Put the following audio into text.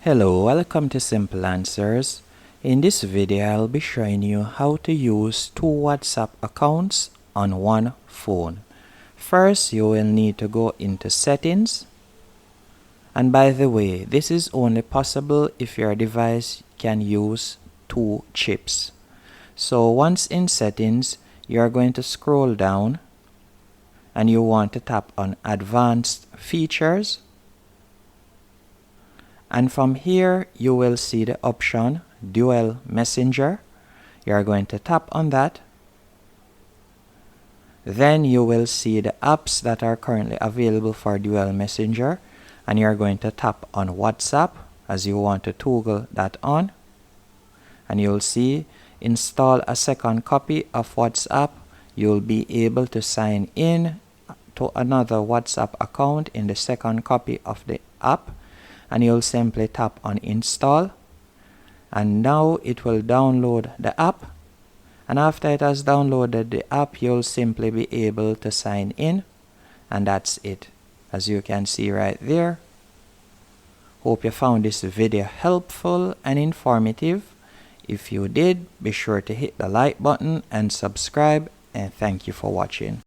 Hello, welcome to Simple Answers. In this video, I'll be showing you how to use two WhatsApp accounts on one phone. First, you will need to go into Settings. And by the way, this is only possible if your device can use two chips. So once in Settings, you are going to scroll down and you want to tap on Advanced Features. And from here, you will see the option Dual Messenger. You are going to tap on that. Then you will see the apps that are currently available for Dual Messenger. And you are going to tap on WhatsApp as you want to toggle that on. And you'll see install a second copy of WhatsApp. You'll be able to sign in to another WhatsApp account in the second copy of the app. And you'll simply tap on install, and now it will download the app, and after it has downloaded the app, you'll simply be able to sign in, and that's it, as you can see right there. Hope you found this video helpful and informative. If you did, be sure to hit the like button and subscribe, and thank you for watching.